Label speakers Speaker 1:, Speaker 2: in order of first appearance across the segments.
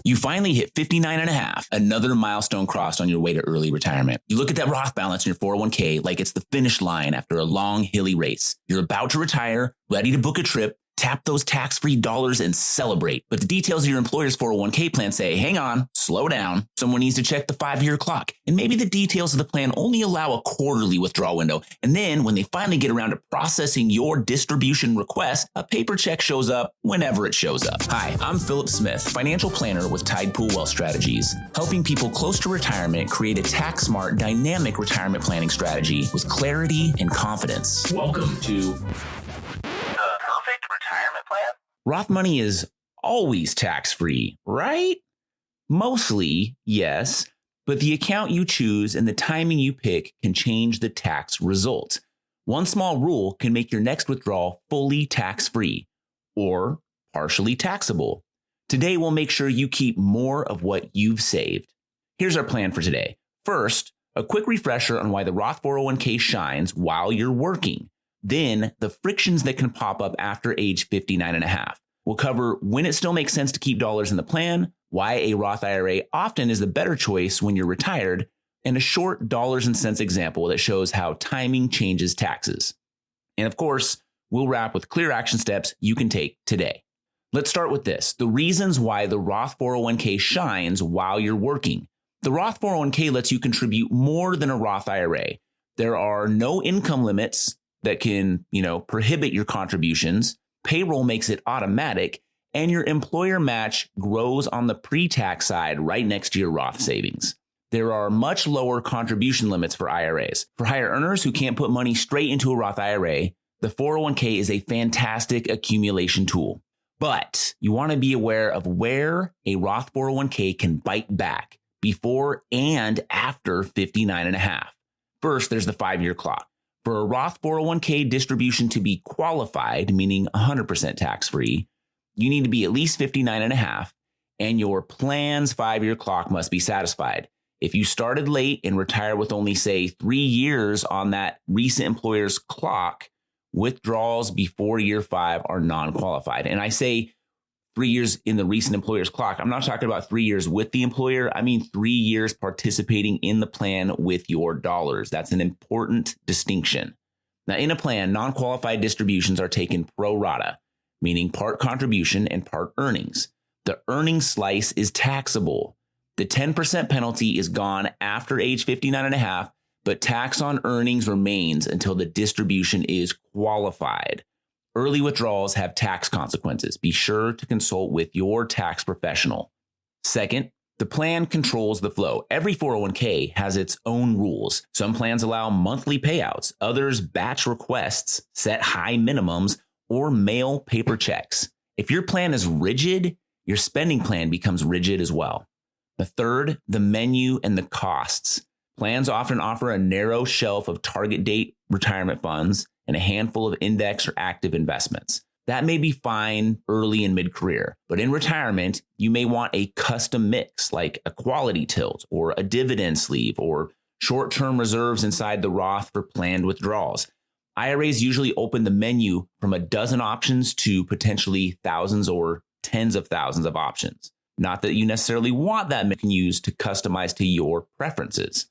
Speaker 1: You finally hit 59 and a half, another milestone crossed on your way to early retirement. You look at that Roth balance in your 401k like it's the finish line after a long, hilly race. You're about to retire, ready to book a trip, tap those tax-free dollars and celebrate. But the details of your employer's 401k plan say, hang on, slow down. Someone needs to check the 5-year clock. And maybe the details of the plan only allow a quarterly withdrawal window. And then when they finally get around to processing your distribution request, a paper check shows up whenever it shows up. Hi, I'm Phillip Smith, financial planner with Tide Pool Wealth Strategies, helping people close to retirement create a tax-smart, dynamic retirement planning strategy with clarity and confidence. Welcome to retirement plan. Roth money is always tax-free, right? Mostly, yes, but the account you choose and the timing you pick can change the tax result. One small rule can make your next withdrawal fully tax-free or partially taxable. Today, we'll make sure you keep more of what you've saved. Here's our plan for today. First, a quick refresher on why the Roth 401k shines while you're working. Then the frictions that can pop up after age 59 and a half. We'll cover when it still makes sense to keep dollars in the plan, why a Roth IRA often is the better choice when you're retired, and a short dollars and cents example that shows how timing changes taxes. And of course, we'll wrap with clear action steps you can take today. Let's start with this, the reasons why the Roth 401k shines while you're working. The Roth 401k lets you contribute more than a Roth IRA. There are no income limits that can, prohibit your contributions. Payroll makes it automatic, and your employer match grows on the pre-tax side right next to your Roth savings. There are much lower contribution limits for IRAs. For higher earners who can't put money straight into a Roth IRA, the 401k is a fantastic accumulation tool. But you want to be aware of where a Roth 401k can bite back before and after 59 and a half. First, there's the 5-year clock. For a Roth 401k distribution to be qualified, meaning 100% tax-free, you need to be at least 59 and a half, and your plan's 5-year clock must be satisfied. If you started late and retire with only, say, 3 years on that recent employer's clock, withdrawals before year 5 are non-qualified. And I say 3 years in the recent employer's clock. I'm not talking about 3 years with the employer. I mean 3 years participating in the plan with your dollars. That's an important distinction. Now, in a plan, non-qualified distributions are taken pro-rata, meaning part contribution and part earnings. The earnings slice is taxable. The 10% penalty is gone after age 59 and a half, but tax on earnings remains until the distribution is qualified. Early withdrawals have tax consequences. Be sure to consult with your tax professional. Second, the plan controls the flow. Every 401k has its own rules. Some plans allow monthly payouts. Others batch requests, set high minimums, or mail paper checks. If your plan is rigid, your spending plan becomes rigid as well. The third, the menu and the costs. Plans often offer a narrow shelf of target date retirement funds and a handful of index or active investments. That may be fine early and mid-career, but in retirement, you may want a custom mix like a quality tilt or a dividend sleeve or short-term reserves inside the Roth for planned withdrawals. IRAs usually open the menu from a dozen options to potentially thousands or tens of thousands of options. Not that you necessarily want that menu used to customize to your preferences.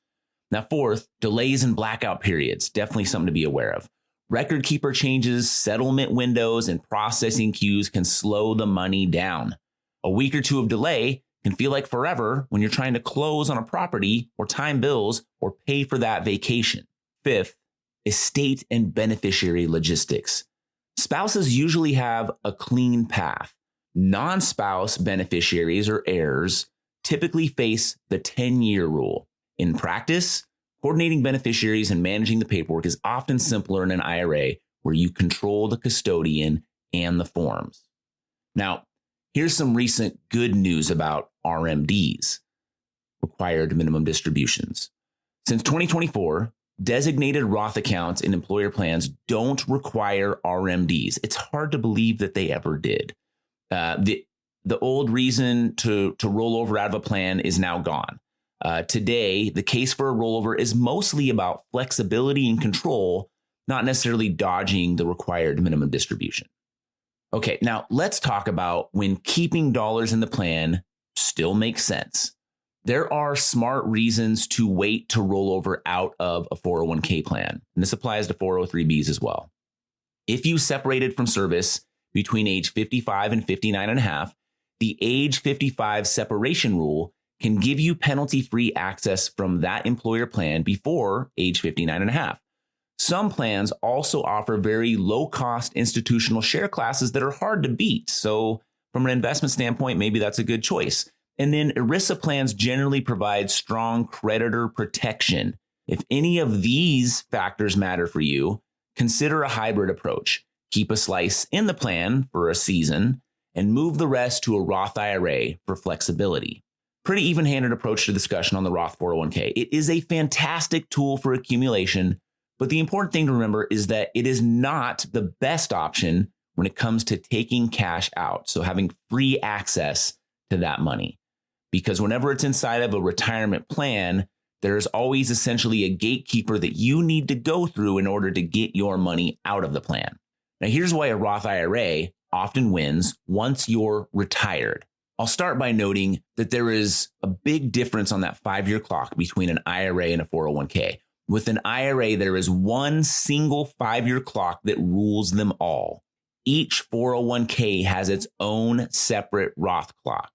Speaker 1: Now, fourth, delays and blackout periods, definitely something to be aware of. Record keeper changes, settlement windows, and processing queues can slow the money down. A week or two of delay can feel like forever when you're trying to close on a property or time bills or pay for that vacation. Fifth, estate and beneficiary logistics. Spouses usually have a clean path. Non-spouse beneficiaries or heirs typically face the 10-year rule. In practice, coordinating beneficiaries and managing the paperwork is often simpler in an IRA where you control the custodian and the forms. Now, here's some recent good news about RMDs, required minimum distributions. Since 2024, designated Roth accounts in employer plans don't require RMDs. It's hard to believe that they ever did. The old reason to roll over out of a plan is now gone. Today, the case for a rollover is mostly about flexibility and control, not necessarily dodging the required minimum distribution. Okay, now let's talk about when keeping dollars in the plan still makes sense. There are smart reasons to wait to roll over out of a 401k plan, and this applies to 403bs as well. If you separated from service between age 55 and 59 and a half, the age 55 separation rule can give you penalty-free access from that employer plan before age 59 and a half. Some plans also offer very low-cost institutional share classes that are hard to beat. So from an investment standpoint, maybe that's a good choice. And then ERISA plans generally provide strong creditor protection. If any of these factors matter for you, consider a hybrid approach. Keep a slice in the plan for a season and move the rest to a Roth IRA for flexibility. Pretty even-handed approach to discussion on the Roth 401k. It is a fantastic tool for accumulation, but the important thing to remember is that it is not the best option when it comes to taking cash out. So having free access to that money. Because whenever it's inside of a retirement plan, there's always essentially a gatekeeper that you need to go through in order to get your money out of the plan. Now, here's why a Roth IRA often wins once you're retired. I'll start by noting that there is a big difference on that 5-year clock between an IRA and a 401k. With an IRA, there is one single 5-year clock that rules them all. Each 401k has its own separate Roth clock.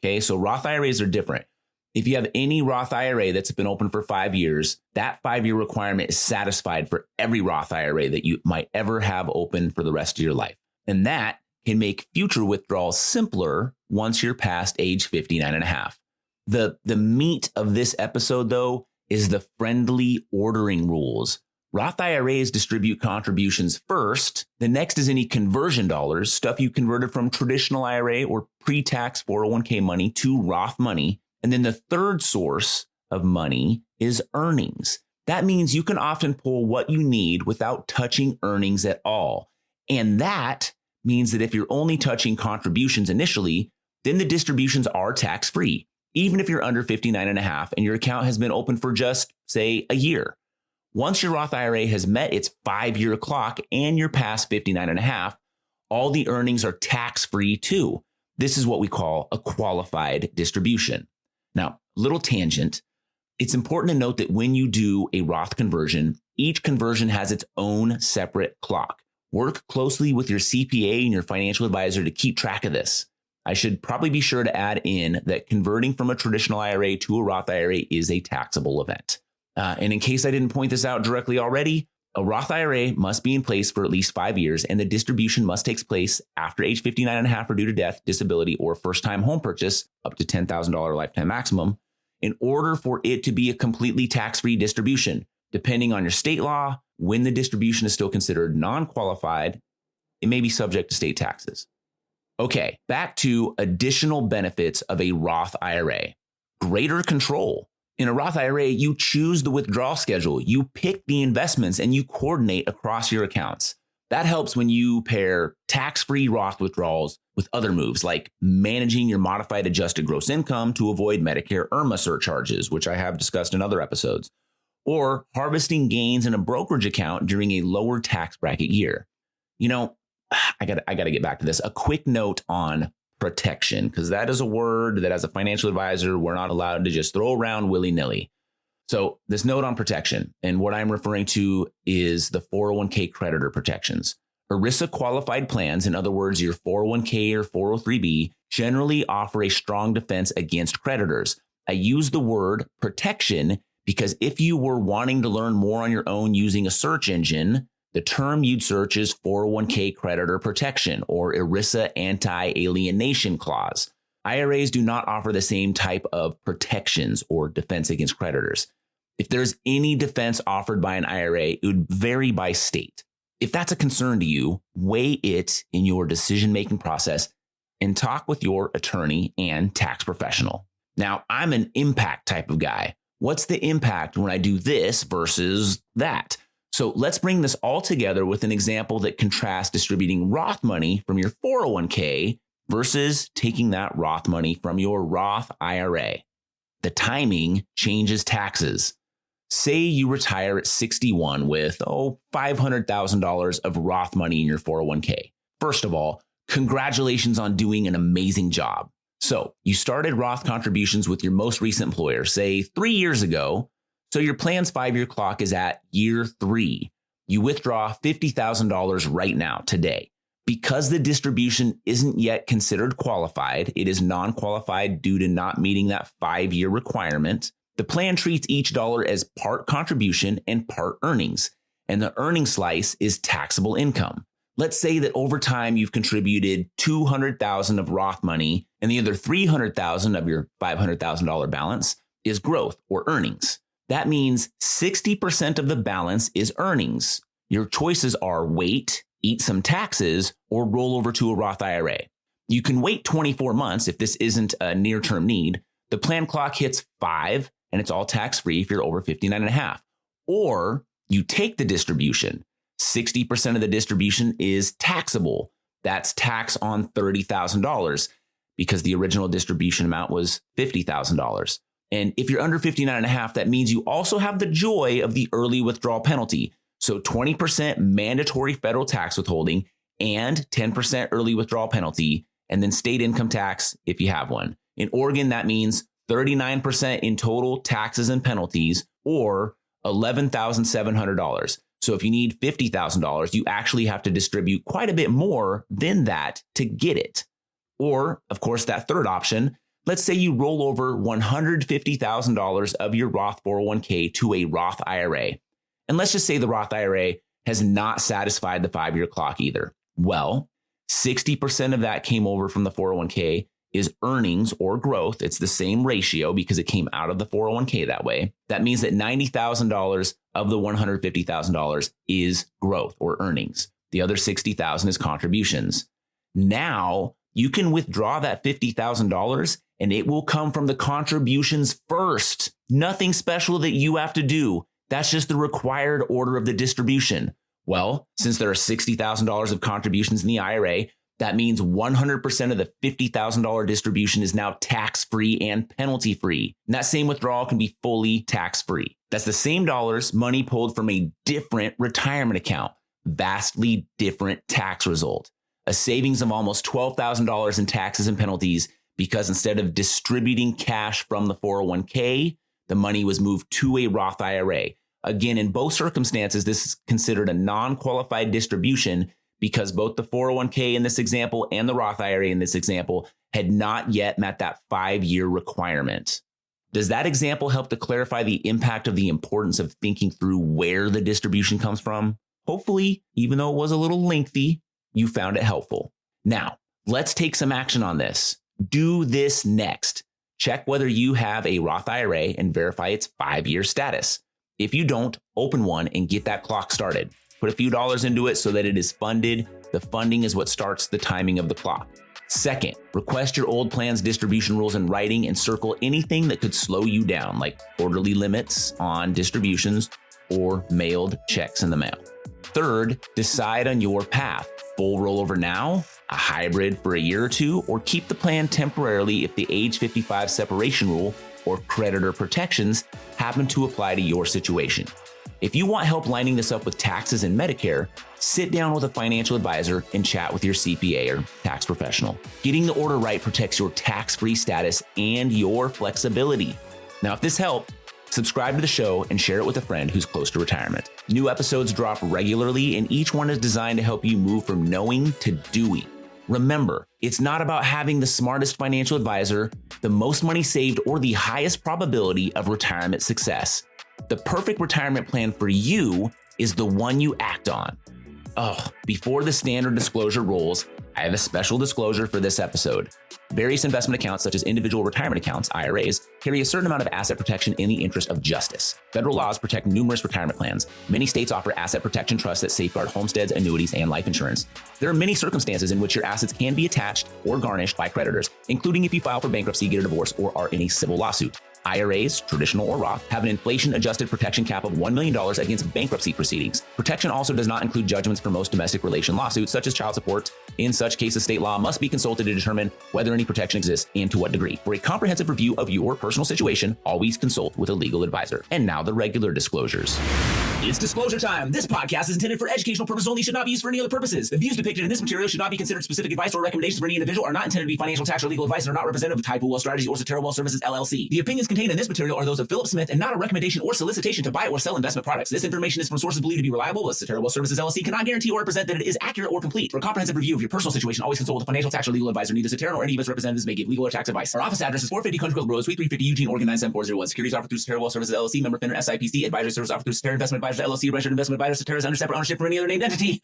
Speaker 1: Okay, so Roth IRAs are different. If you have any Roth IRA that's been open for 5 years, that 5-year requirement is satisfied for every Roth IRA that you might ever have open for the rest of your life. And that can make future withdrawals simpler once you're past age 59 and a half. The meat of this episode, though, is the friendly ordering rules. Roth IRAs distribute contributions first. The next is any conversion dollars, stuff you converted from traditional IRA or pre-tax 401k money to Roth money. And then the third source of money is earnings. That means you can often pull what you need without touching earnings at all. And that means that if you're only touching contributions initially, then the distributions are tax-free, even if you're under 59 and a half and your account has been open for just, say, a year. Once your Roth IRA has met its 5-year clock and you're past 59 and a half, all the earnings are tax-free too. This is what we call a qualified distribution. Now, little tangent. It's important to note that when you do a Roth conversion, each conversion has its own separate clock. Work closely with your CPA and your financial advisor to keep track of this. I should probably be sure to add in that converting from a traditional IRA to a Roth IRA is a taxable event. And in case I didn't point this out directly already, a Roth IRA must be in place for at least 5 years, and the distribution must take place after age 59 and a half or due to death, disability, or first-time home purchase, up to $10,000 lifetime maximum, in order for it to be a completely tax-free distribution. Depending on your state law, when the distribution is still considered non-qualified, it may be subject to state taxes. Okay, back to additional benefits of a Roth IRA. Greater control. In a Roth IRA, you choose the withdrawal schedule, you pick the investments, and you coordinate across your accounts. That helps when you pair tax-free Roth withdrawals with other moves, like managing your modified adjusted gross income to avoid Medicare IRMAA surcharges, which I have discussed in other episodes, or harvesting gains in a brokerage account during a lower tax bracket year. You know, I gotta get back to this. A quick note on protection, because that is a word that as a financial advisor, we're not allowed to just throw around willy-nilly. So this note on protection, and what I'm referring to is the 401k creditor protections. ERISA qualified plans, in other words, your 401k or 403b, generally offer a strong defense against creditors. I use the word protection because if you were wanting to learn more on your own using a search engine, the term you'd search is 401k creditor protection or ERISA anti-alienation clause. IRAs do not offer the same type of protections or defense against creditors. If there's any defense offered by an IRA, it would vary by state. If that's a concern to you, weigh it in your decision-making process and talk with your attorney and tax professional. Now, I'm an impact type of guy. What's the impact when I do this versus that? So let's bring this all together with an example that contrasts distributing Roth money from your 401k versus taking that Roth money from your Roth IRA. The timing changes taxes. Say you retire at 61 with, $500,000 of Roth money in your 401k. First of all, congratulations on doing an amazing job. So you started Roth contributions with your most recent employer, say 3 years ago. So your plan's 5-year clock is at year 3. You withdraw $50,000 right now, today. Because the distribution isn't yet considered qualified, it is non-qualified due to not meeting that 5-year requirement. The plan treats each dollar as part contribution and part earnings, and the earnings slice is taxable income. Let's say that over time you've contributed $200,000 of Roth money, and the other $300,000 of your $500,000 balance is growth or earnings. That means 60% of the balance is earnings. Your choices are wait, eat some taxes, or roll over to a Roth IRA. You can wait 24 months if this isn't a near-term need. The plan clock hits 5 and it's all tax-free if you're over 59 and a half. Or you take the distribution. 60% of the distribution is taxable. That's tax on $30,000 because the original distribution amount was $50,000. And if you're under 59 and a half, that means you also have the joy of the early withdrawal penalty. So 20% mandatory federal tax withholding and 10% early withdrawal penalty, and then state income tax if you have one. In Oregon, that means 39% in total taxes and penalties, or $11,700. So if you need $50,000, you actually have to distribute quite a bit more than that to get it. Or, of course, that third option, let's say you roll over $150,000 of your Roth 401k to a Roth IRA. And let's just say the Roth IRA has not satisfied the 5-year clock either. Well, 60% of that came over from the 401k is earnings or growth. It's the same ratio because it came out of the 401k that way. That means that $90,000 of the $150,000 is growth or earnings. The other $60,000 is contributions. Now you can withdraw that $50,000 and it will come from the contributions first. Nothing special that you have to do. That's just the required order of the distribution. Well, since there are $60,000 of contributions in the IRA, that means 100% of the $50,000 distribution is now tax-free and penalty-free. And that same withdrawal can be fully tax-free. That's the same dollars, money pulled from a different retirement account, vastly different tax result. A savings of almost $12,000 in taxes and penalties because instead of distributing cash from the 401k, the money was moved to a Roth IRA. Again, in both circumstances, this is considered a non-qualified distribution because both the 401k in this example and the Roth IRA in this example had not yet met that 5-year requirement. Does that example help to clarify the impact of the importance of thinking through where the distribution comes from? Hopefully, even though it was a little lengthy, you found it helpful. Now, let's take some action on this. Do this next. Check whether you have a Roth IRA and verify its 5-year status. If you don't, open one and get that clock started. Put a few dollars into it so that it is funded. The funding is what starts the timing of the clock. Second, request your old plan's distribution rules in writing and circle anything that could slow you down, like quarterly limits on distributions or mailed checks in the mail. Third, decide on your path. Full rollover now, a hybrid for a year or two, or keep the plan temporarily if the age 55 separation rule or creditor protections happen to apply to your situation. If you want help lining this up with taxes and Medicare, sit down with a financial advisor and chat with your CPA or tax professional. Getting the order right protects your tax-free status and your flexibility. Now, if this helped, subscribe to the show and share it with a friend who's close to retirement. New episodes drop regularly, and each one is designed to help you move from knowing to doing. Remember, it's not about having the smartest financial advisor, the most money saved, or the highest probability of retirement success. The perfect retirement plan for you is the one you act on. Before the standard disclosure rules, I have a special disclosure for this episode. Various investment accounts, such as individual retirement accounts, IRAs, carry a certain amount of asset protection in the interest of justice. Federal laws protect numerous retirement plans. Many states offer asset protection trusts that safeguard homesteads, annuities, and life insurance. There are many circumstances in which your assets can be attached or garnished by creditors, including if you file for bankruptcy, get a divorce, or are in a civil lawsuit. IRAs, traditional or Roth, have an inflation-adjusted protection cap of $1 million against bankruptcy proceedings. Protection also does not include judgments for most domestic relation lawsuits, such as child support. In such cases, state law must be consulted to determine whether any protection exists and to what degree. For a comprehensive review of your personal situation, always consult with a legal advisor. And now the regular disclosures. It's disclosure time. This podcast is intended for educational purposes only, should not be used for any other purposes. The views depicted in this material should not be considered specific advice or recommendations for any individual, are not intended to be financial, tax, or legal advice, and are not representative of Type Wealth Strategy or Cetera Wealth Services, LLC. The opinions contained in this material are those of Phillip Smith and not a recommendation or solicitation to buy or sell investment products. This information is from sources believed to be reliable, but Cetera Wealth Services, LLC cannot guarantee or represent that it is accurate or complete. For a comprehensive review of your personal situation, always consult with a financial, tax, or legal advisor. Neither Cetera nor any of its representatives may give legal or tax advice. Our office address is 450 Country Club Road, Suite 350, Eugene, Oregon 97401. Securities offered through Cetera Wealth Services, LLC, member FINRA, SIPC. Advisory service offered through Cetera Investment Advisors, LLC, registered investment advisor. Cetera is under separate ownership from any other named entity.